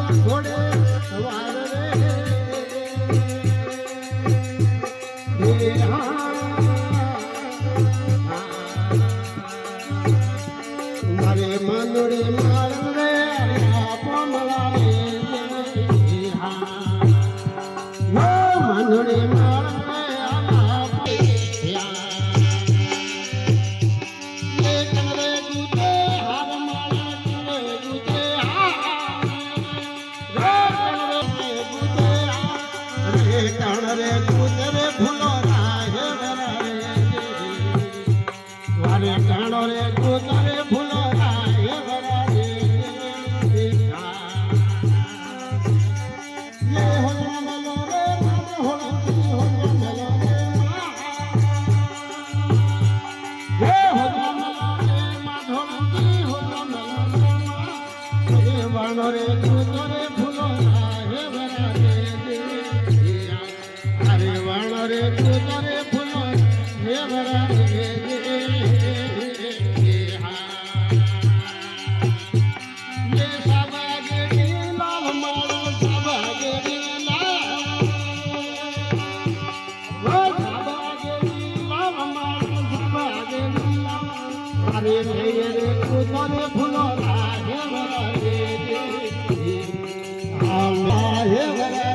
ઘોડે સવાર રે મારે માનુડે માળ રે પોમલા રે માનુડે માળ રે કુતરે ફૂલો રાહે વારે કાણો રે કુતરે ફૂલો રાહે વરારે લે હોલા મલો રે હોલા હોલા મલો રે હોલા મલો રે માધોલી હોલા મલો રે વાણો રે કુતરે ફૂલો રાહે વરારે રે કુતરે ફૂલો હે વરારે લે સાબાગે લાલ માળો સાબાગે લાલ સાબાગે લાલ માળો સાબાગે લાલ અરે રે કુતરે ફૂલો હે વરારે આ હે વરારે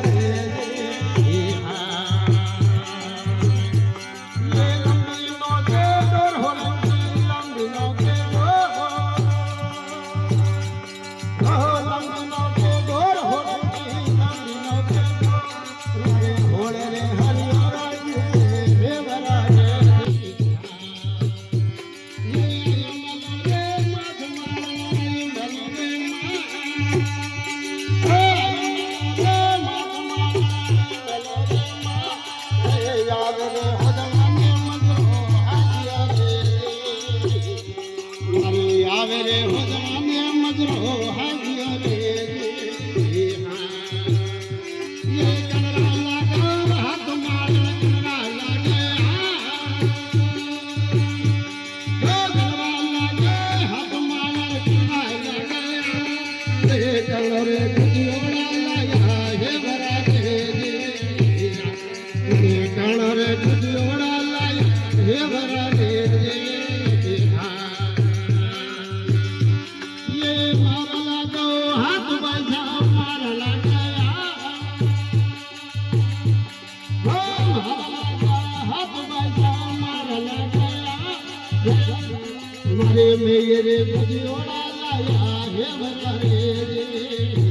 આવે રે હોદવાને મજરો હાજ્યો રે યે કનરા લાગો હાથ માર કનરા લાગે કનરા લાગે હાથ માર કનરા લાગે રે કલરે કુદિયોડા લાયા હે વરારે રે કલરે કુદિયોડા લાયા હે વરારે મારે મેરે બુધિયોડા લાયા હે વરારે